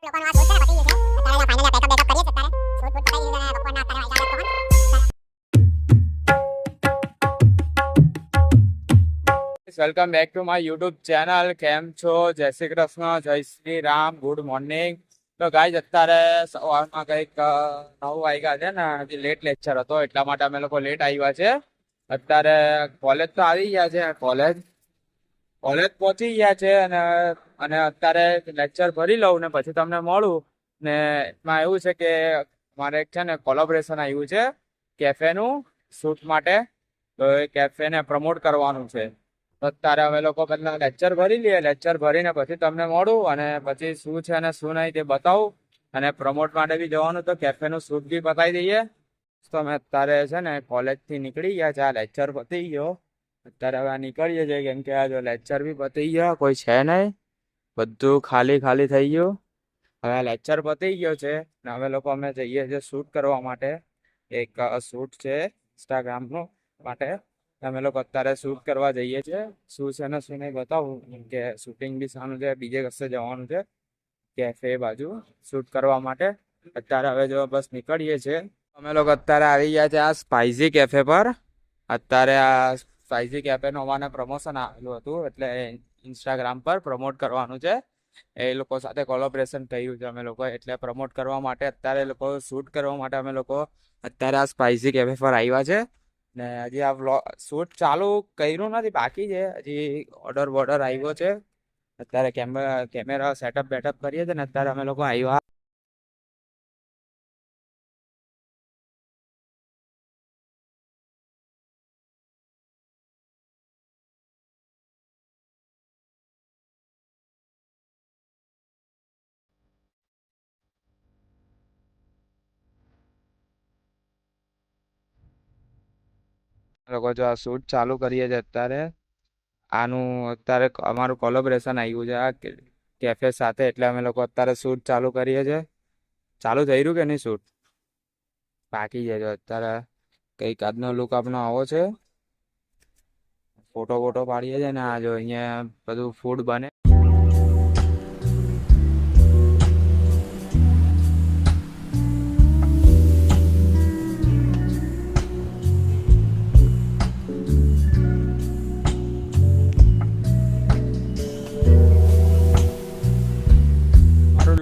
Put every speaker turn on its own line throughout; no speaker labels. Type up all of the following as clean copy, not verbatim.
Welcome back to my YouTube channel. કેમ છો? જય શ્રી કૃષ્ણ, જય શ્રી રામ, ગુડ મોર્નિંગ. તો ગાઈઝ અત્યારે સવારમાં કંઈક 9 વાગ્યા છે ને, હજી લેટ લેક્ચર હતો એટલા માટે અમે લોકો લેટ આવ્યા છે. અત્યારે કોલેજ તો આવી ગયા છે, કોલેજ પહોંચી ગયા છે અને અત્યારે લેક્ચર ભરી લઉં ને પછી તમને મળું. ને એમાં એવું છે કે મારે એક છે ને કોલેબોરેશન આવ્યું છે કેફેનું શૂટ માટે, તો એ કેફેને પ્રમોટ કરવાનું છે. અત્યારે અમે લોકો પહેલા લેક્ચર ભરી લઈએ, લેક્ચર ભરીને પછી તમને મળું અને પછી શું છે અને શું નહીં તે બતાવું. અને પ્રમોટ માટે બી જવાનું તો કેફેનું શૂટ બી બતાવી દઈએ. તો અમે અત્યારે છે ને કોલેજથી નીકળી ગયા છે, આ લેક્ચર પતી ગયો. અત્યારે હવે નીકળીએ છીએ કેમ કે આ જો લેક્ચર બી પતી ગયા, કોઈ છે નહીં, બધું ખાલી ખાલી થઈ ગયું. હવે આ લેક્ચર પતી ગયો છે ને અમે લોકો અમે જઈએ છીએ શૂટ કરવા માટે. એક શૂટ છે ઇન્સ્ટાગ્રામનું માટે, અમે લોકો અત્યારે શૂટ કરવા જઈએ છીએ. શું છે ને શું નહીં બતાવું કે શૂટિંગ બી સારું છે, બીજે કશે જવાનું છે કેફે બાજુ શૂટ કરવા માટે. અત્યારે હવે જો બસ નીકળીએ છીએ. અમે લોકો અત્યારે આવી ગયા છે આ સ્પાઇસી કેફે પર. અત્યારે આ સ્પાઇસી કેફેનું અમારે પ્રમોશન આવેલું હતું એટલે ઇન્સ્ટાગ્રામ પર પ્રમોટ કરવાનું છે. એ લોકો સાથે કોલેબોરેશન કર્યું છે અમે લોકો, એટલે પ્રમોટ કરવા માટે અત્યારે લોકો શૂટ કરવા માટે અમે લોકો અત્યારે આ સ્પાઇસી કેફે પર આવ્યા છે. ને હજી આ શૂટ ચાલુ કર્યું નથી, બાકી છે હજી. ઓર્ડર બોર્ડર આવ્યો છે, અત્યારે કેમેરા સેટઅપ બેટઅપ કરીએ છીએ ને અત્યારે અમે લોકો આવ્યા. લોકો જો આ શૂટ ચાલુ કરીએ છીએ અત્યારે. આનું અત્યારે અમારું કોલેબોરેશન આવ્યું છે આ કેફે સાથે, એટલે અમે લોકો અત્યારે શૂટ ચાલુ કરીએ છીએ. ચાલુ થઈ રહ્યું કે નહીં શૂટ? બાકી છે. જો અત્યારે કંઈક આજનો લુક આપણો આવો છે. ફોટો પાડીએ છીએ ને આ જો અહીંયા બધું ફૂડ બને.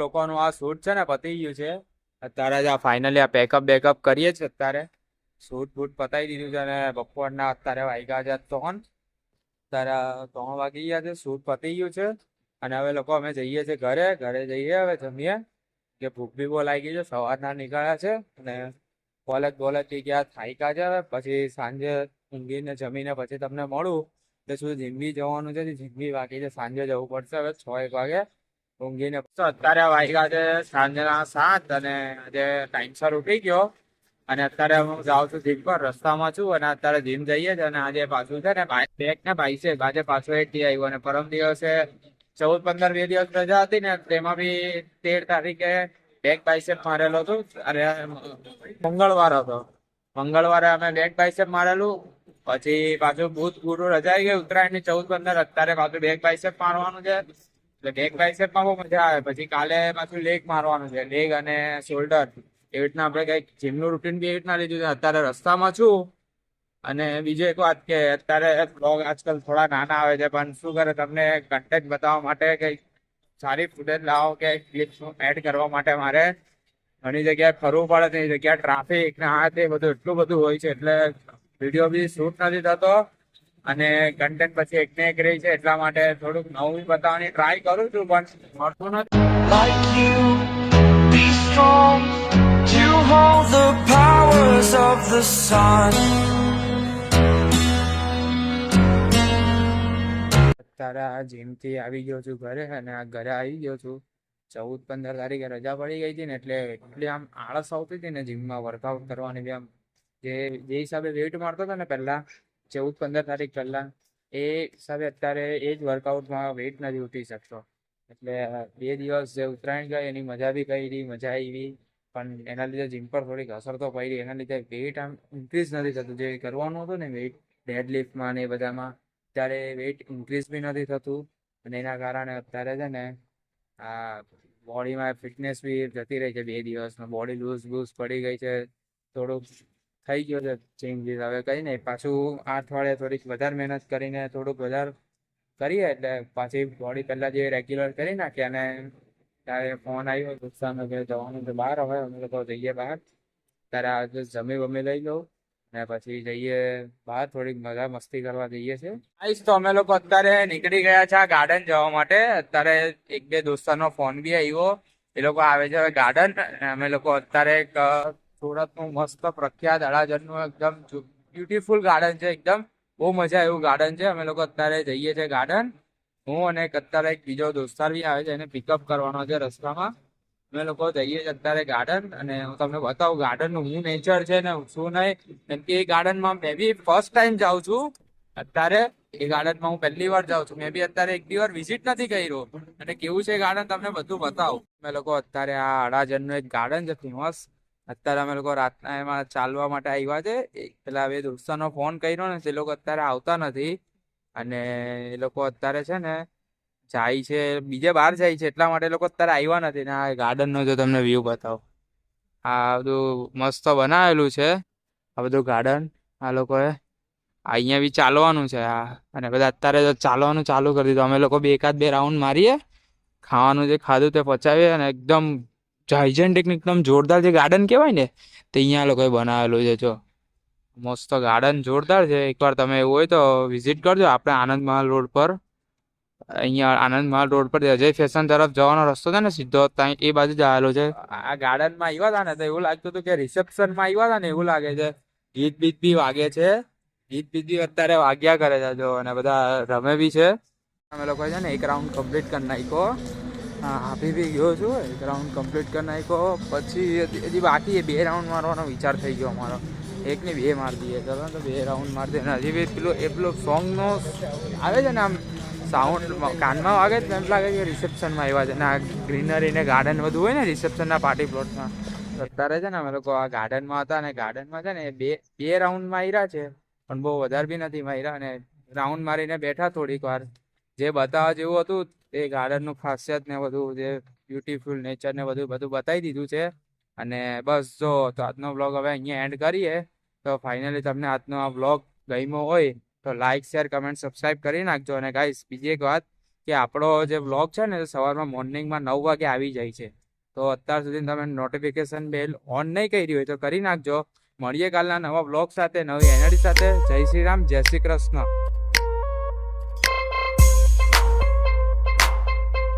લોકોનું આ શૂટ છે ને પતી ગયું છે. અત્યારે જ આ ફાઇનલી આ પેકઅપ બેકઅપ કરીએ છીએ. અત્યારે શૂટ બૂટ પતાવી દીધું છે અને બપોરના અત્યારે વાગ્યા છે 3. અત્યારે 3 વાગી ગયા છે, શૂટ પતી ગયું છે અને હવે લોકો અમે જઈએ છીએ ઘરે જઈએ હવે જમીએ કે ભૂખ બી બહુ લાગી છે. સવારના નીકળ્યા છે અને કોલેજથી ગયા થાક્યા છે. હવે પછી સાંજે ઊંઘીને જમીને પછી તમને મળું એટલે શું જીમ બી જવાનું છે, જીમ બી બાકી છે, સાંજે જવું પડશે હવે 6-1 વાગે ઊંઘીને. અત્યારે વાગ્યા છે સાંજના 7 અને આજે ટાઈમસર ઉઠી ગયો અને અત્યારે હું જાઉં છું જીમ પર. રસ્તામાં છું અને અત્યારે જીમ જઈએ છે અને આજે પાછું છે ને બેક ને બાઇસેપ આજે પાછું એક દી આવ્યું અને પરમ દિવસે 14-15 2 દિવસ રજા હતી ને તેમાં બી 13 તારીખે બેક બાઇસેપ મારેલો હતું. અરે મંગળવાર હતો, મંગળવારે અમે બેક બાઇસેપ મારેલું. પછી પાછું બુધ ગુરુ રજા આવી ગઈ ઉત્તરાયણની 14-15. અત્યારે પાછું બેક બાઇસેપ મારવાનું છે એટલે બેક બાઇસેપમાં બહુ મજા આવે. પછી કાલે પાછું લેગ મારવાનું છે, લેગ અને શોલ્ડર. એવી રીતના આપણે કંઈક જીમનું રૂટીન બી એવી રીતના લીધું છે. અત્યારે રસ્તામાં છું અને બીજું એક વાત કે અત્યારે બ્લોગ આજકાલ થોડા નાના આવે છે, પણ શું કરે તમને કન્ટેન્ટ બતાવવા માટે કંઈક સારી ફૂટેજ લાવો કે ક્લિપ્સ એડ કરવા માટે મારે ઘણી જગ્યાએ ફરવું પડે. તે જગ્યાએ ટ્રાફિક ને આ તે બધું એટલું બધું હોય છે એટલે વિડીયો બી શૂટ નથી થતો અને કન્ટેન્ટ પછી એકને એક રહી છે. એટલા માટે થોડુંક નવું બતાવવાની ટ્રાય કરું છું પણ મળતું નથી. અત્યારે આ જીમથી આવી ગયો છું ઘરે અને આ ઘરે આવી ગયો છું. 14-15 તારીખે રજા પડી ગઈ હતી ને એટલે એટલી આમ આળસ આવતી હતી ને જીમમાં વર્કઆઉટ કરવાની બી. આમ જે હિસાબે વેઇટ મારતો હતો ને પહેલા 14-15 તારીખ પહેલા, એ હિસાબે અત્યારે એ જ વર્કઆઉટમાં વેઇટ નથી ઉઠી શકતો. એટલે 2 દિવસ જે ઉત્તરાયણ ગઈ એની મજા બી કરી, મજા આવી, પણ એના લીધે જીમ પર થોડીક અસર તો પડી. એના લીધે વેઇટ આમ ઇન્ક્રીઝ નથી થતું. જે કરવાનું હતું ને વેઇટ ડેડલિફ્ટમાં ને એ બધામાં, ત્યારે વેઇટ ઇન્ક્રીઝ બી નથી થતું અને એના કારણે અત્યારે છે ને આ બોડીમાં ફિટનેસ બી જતી રહી છે 2 દિવસમાં. બોડી લૂઝ પડી ગઈ છે, થોડુંક થઈ ગયો છે ચેન્જીસ. હવે કંઈ નહીં, પાછું આ અઠવાડિયે થોડીક વધારે મહેનત કરીને થોડુંક વધારે કરીએ એટલે પાછી બોડી પહેલાં જે રેગ્યુલર કરી નાખીએ. અને ત્યારે ફોન આવ્યો દોસ્તારનો કે જવાનું છે બહાર. હવે અમે લોકો જઈએ બહાર. ત્યારે આજે જમી લઈ લઉં અને પછી જઈએ બહાર, થોડીક મજા મસ્તી કરવા જઈએ છીએ. આઈશ તો અમે લોકો અત્યારે નીકળી ગયા છે આ ગાર્ડન જવા માટે. અત્યારે 1-2 દોસ્તારનો ફોન બી આવ્યો, એ લોકો આવે છે ગાર્ડન. અમે લોકો અત્યારે એક સુરતનું મસ્ત પ્રખ્યાત અડાજણનું એકદમ બ્યુટીફુલ ગાર્ડન છે, એકદમ બહુ મજા એવું ગાર્ડન છે. અમે લોકો અત્યારે જઈએ છીએ ગાર્ડન. હું અને અત્યારે એક બીજો દોસ્તાર બી આવે છે, એને પિકઅપ કરવાનો છે રસ્તામાં. અમે લોકો જઈએ છીએ અત્યારે ગાર્ડન, અને હું તમને બતાવું ગાર્ડનનું શું નેચર છે ને શું નહીં. કેમ કે એ ગાર્ડનમાં મેં બી ફર્સ્ટ ટાઈમ જાઉં છું અત્યારે. એ ગાર્ડનમાં હું પહેલી વાર જાઉં છું. મેં બી અત્યારે 1-2 વાર વિઝિટ નથી કર્યું, અને કેવું છે ગાર્ડન તમને બધું બતાવું. અમે લોકો અત્યારે આ અડાજણનું એક ગાર્ડન છે ફેમસ. અત્યારે અમે લોકો રાતના એમાં ચાલવા માટે આવ્યા છે. પેલા 2 દોસ્તારનો ફોન કર્યો ને, તે લોકો અત્યારે આવતા નથી, અને એ લોકો અત્યારે છે ને જાય છે બીજે બહાર જાય છે, એટલા માટે એ લોકો અત્યારે આવ્યા નથી. ને આ ગાર્ડનનો જો તમને વ્યૂ બતાવો, આ બધું મસ્ત બનાવેલું છે આ બધું ગાર્ડન આ લોકોએ. અહીંયા બી ચાલવાનું છે આ, અને બધા અત્યારે ચાલવાનું ચાલુ કરી દીધું. અમે લોકો બી 1-2 રાઉન્ડ મારીએ, ખાવાનું જે ખાધું તે પચાવીએ, અને એકદમ જાયજેન્ટિક એકદમ જોરદાર જે ગાર્ડન કહેવાય ને, તે અહીંયા લોકોએ બનાવેલું છે. જો મસ્ત ગાર્ડન જોરદાર છે. એકવાર તમે એવું હોય તો વિઝિટ કરજો. આપણે આનંદ મહલ રોડ પર, અહીંયા આનંદ મહલ રોડ પર અજય ફેશન તરફ જવાનો રસ્તો છે ને સીધો, ત્યાં એ બાજુ જ આવેલો છે. આ ગાર્ડનમાં આવ્યા હતા ને તો એવું લાગતું હતું કે રિસેપ્શનમાં આવ્યા હતા ને એવું લાગે છે. ગીત બીત બી વાગે છે, ગીત બીત બી અત્યારે વાગ્યા કરે છે જો, અને બધા રમે બી છે. અમે લોકો છે ને 1 રાઉન્ડ કમ્પ્લીટ કરી નાખ્યો. હા, આપી બી ગયો છું. 1 રાઉન્ડ કમ્પ્લીટ કરી નાખ્યો. પછી હજી બાકી 2 રાઉન્ડ મારવાનો વિચાર થઈ ગયો અમારો. 1 ને 2 મારી દઈએ, ચલો તો 2 રાઉન્ડ મારી દઈએ. હજી બી પેલો સોંગનો આવે છે ને આમ સાઉન્ડ કાનમાં વાગે તો એમ લાગે કે રિસેપ્શનમાં આવ્યા છે. ને આ ગ્રીનરી ને ગાર્ડન બધું હોય ને રિસેપ્શનના પાર્ટી પ્લોટમાં. અત્યારે છે ને અમે લોકો આ ગાર્ડનમાં હતા, અને ગાર્ડનમાં છે ને 2 રાઉન્ડ માર્યા છે, પણ બહુ વધારે બી નથી માર્યા. અને રાઉન્ડ મારીને બેઠા થોડીક વાર. જે બતાવવા જેવું હતું એ ગાર્ડનનું ખાસિયત ને બધું, જે બ્યુટીફુલ નેચર ને બધું બતાવી દીધું છે. અને બસ જો, તો આજનો બ્લોગ હવે અહીંયા એન્ડ કરીએ. તો ફાઇનલી તમને આજનો આ બ્લોગ ગમ્યો હોય તો લાઇક, શેર, કમેન્ટ, સબસ્ક્રાઈબ કરી નાખજો. અને ગાઈસ બીજી એક વાત કે આપણો જે બ્લોગ છે ને સવારમાં મોર્નિંગમાં 9 વાગે આવી જાય છે. તો અત્યાર સુધી તમે નોટિફિકેશન બેલ ઓન નહીં કરી હોય તો કરી નાખજો. મળીએ કાલના નવા બ્લોગ સાથે, નવી એનર્જી સાથે. જય શ્રી રામ, જય શ્રી કૃષ્ણ.